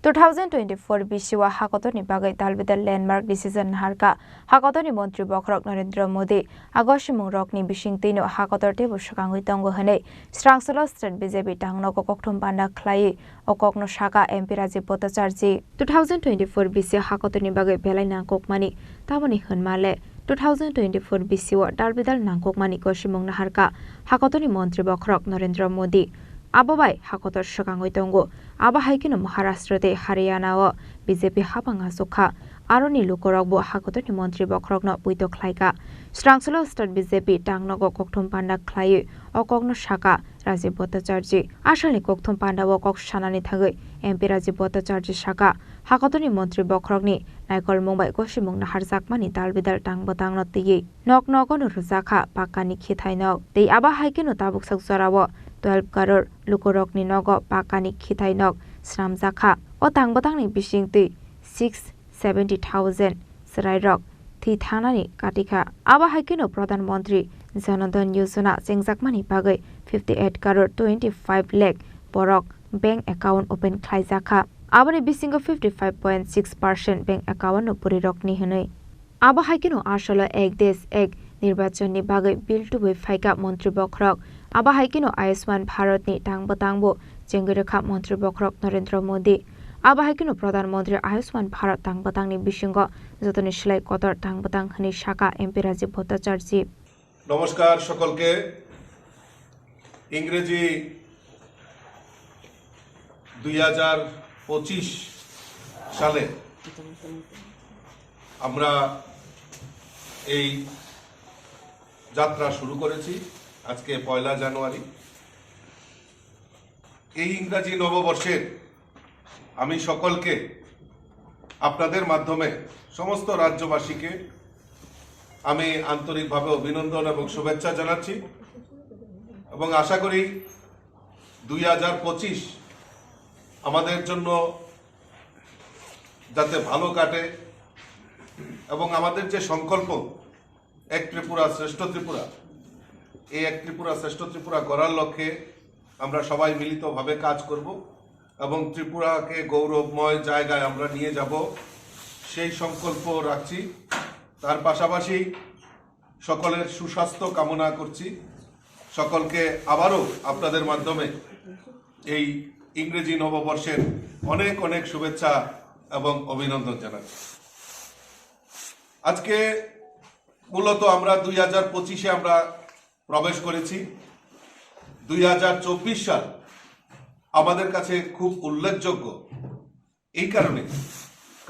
2024 Bishiwa Hakotoni Bagai Talbidal Landmark Decision Harka Hakotoni Montri Bokrok Narendra Modi Agoshimung Rokni Bishing Tino Hakotor Tebu Shakangui Tongo Hane Srangsalo State BJP Tang Nogo Kokthum Panda Khlaiwi o Kokno Sakha MP Rajib Bhattacharjee 2024 Bishiwa Hakotoni Bagai Belai Nangkok Mani Tamoni Hunmale 2024 Bishiwa Talbidal Nangkok Mani Goshimung Naharka Hakotoni Montri Bokrok Narendra Modi Ababai Hakotor Shakangui Tongo Aba Haikino Maharashtra Haryana o BJP Habanga Sakha Aroni Lukorokbo Hakotoni Montri Bokrokno Puito Khlaika Srangsalo State BJP Tang Nogo Kokthum Panda Khlaiwi o Kokno Sakha Rajib Bhattacharjee Ashalni Kokthum Panda o Kok Shanani Thagui MP Rajib Bhattacharjee Sakha Hakotoni Montri Bokrokni Naikol Mumbai Goshimung Naharjakmani Talbidal Tang Batang Notiyi Nok Nogo no Ruzakha Pakani Khithainok Dei Aba Haikino Tabuk Sakjarawo 12 crore Lukorokni Nogo Pakani Khithainok Sramjakha o Tangbatangni Bishingti 670,000 Srairok Thi Thanani Katika Aba Haikino Pradhan Mantri Janodhan Yojana Jengjakmani Bagai 58 crore 25 lakh Borok bank account open Khlaijakha Abani Bisingo 55.6% bank account no Purirokni Hanoi Aba Haikino Ashalo Ek Desh Ek Nirbachonni Bagai Bill to Faika Montri Bokrok Aba Haikino Ayushman Bharat ni Tang Batangbo Jengrekha Montri Bokrok Narendra Modi Aba Haikino Pradhan Mantri Ayushman Bharat Tang Batangni Bishingo Jotoni Shlai Kotor Tang Batang Hani Sakha MP Rajib Bhattacharjee নমস্কার সকলকে ইংরেজি 2025 সালে আমরা এই যাত্রা শুরু করেছি আজকে 1 জানুয়ারি এই ইংরেজি নববর্ষের আমি সকলকে আপনাদের মাধ্যমে সমস্ত রাজ্যবাসীকে আমি আন্তরিকভাবে অভিনন্দন এবং শুভেচ্ছা জানাচ্ছি এবং আশা করি 2025 আমাদের জন্য যাতে ভালো কাটে এবং আমাদের যে সংকল্প এক ত্রিপুরা শ্রেষ্ঠ ত্রিপুরা এই এক ত্রিপুরা শ্রেষ্ঠ ত্রিপুরা করার লক্ষ্যে আমরা সবাই মিলিতভাবে কাজ করব এবং ত্রিপুরাকে গৌরবময় জায়গায় আমরা নিয়ে যাব সেই সংকল্প রাখছি তার পাশাপাশি সকলের সুস্বাস্থ্য কামনা করছি সকলকে আবারও আপনাদের মাধ্যমে এই ইংরেজি নববর্ষের অনেক অনেক শুভেচ্ছা এবং অভিনন্দন জানাচ্ছি আজকে মূলত আমরা 2025 এ আমরা প্রবেশ করেছি 2024 সাল আমাদের কাছে খুব উল্লেখযোগ্য এই কারণে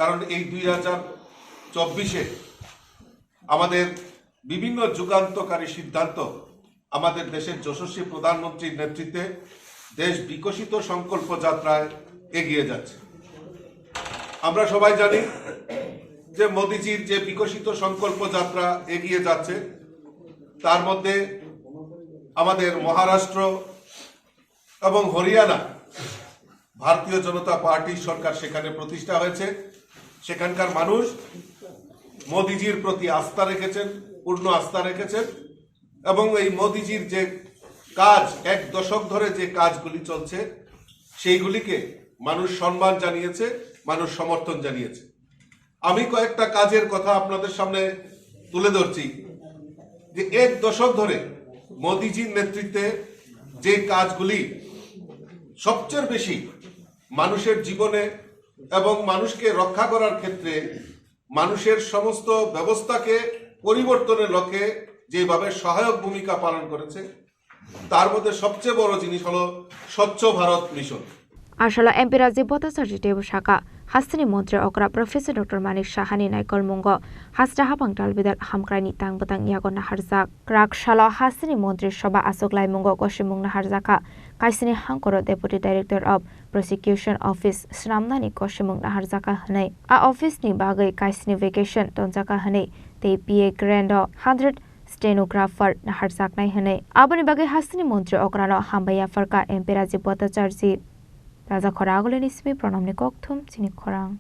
কারণ এই 2024 এ আমাদের বিভিন্ন যুগান্তকারী সিদ্ধান্ত আমাদের দেশের যশস্বী প্রধানমন্ত্রীর নেতৃত্বে দেশ বিকশিত সংকল্প যাত্রায় এগিয়ে যাচ্ছে আমরা সবাই জানি যে মোদিজির যে বিকশিত সংকল্প যাত্রা এগিয়ে যাচ্ছে তার মধ্যে আমাদের মহারাষ্ট্র এবং হরিয়ানা ভারতীয় জনতা পার্টির সরকার সেখানে প্রতিষ্ঠা হয়েছে সেখানকার মানুষ মোদিজির প্রতি আস্থা রেখেছেন পূর্ণ আস্থা রেখেছেন এবং এই মোদিজির যে কাজ এক দশক ধরে যে কাজগুলি চলছে সেইগুলিকে মানুষ সম্মান জানিয়েছে মানুষ সমর্থন জানিয়েছে আমি কয়েকটা কাজের কথা আপনাদের সামনে তুলে ধরছি যে এক দশক ধরে মোদিজির নেতৃত্বে যে কাজগুলি সবচেয়ে বেশি মানুষের জীবনে এবং মানুষকে রক্ষা করার ক্ষেত্রে মানুষের সমস্ত ব্যবস্থাকে পরিবর্তনের লক্ষ্যে যেভাবে সহায়ক ভূমিকা পালন করেছে তার মধ্যে সবচেয়ে বড় জিনিস হলো স্বচ্ছ Bharat mission Ashala MP Rajib Bhattacharjee Tebu Sakha Hastini Montri Okra Professor Dr. Manik Shahani Naikol Mungo Hasta Habang Talbidal Hamkrani Tang Batang Yagon Naharzak Krak Shala Hastini Montri Shoba Asoklai Mungo Goshimung Naharzaka Kaisini Hankoro Deputy Director of Prosecution Office Sramnani Goshimung Naharzaka Hanai A Office ni Bagai Kaisini Vacation Tonjaka Hanai Te PA Grando 100 Stenographer Naharzak Nai Hanai Abani Bagai Hastini Montri Okrano Hambaya Farka MP Rajib Bhattacharjee Raja Khorang Nismi Pranamni Kokthum Chini Khorang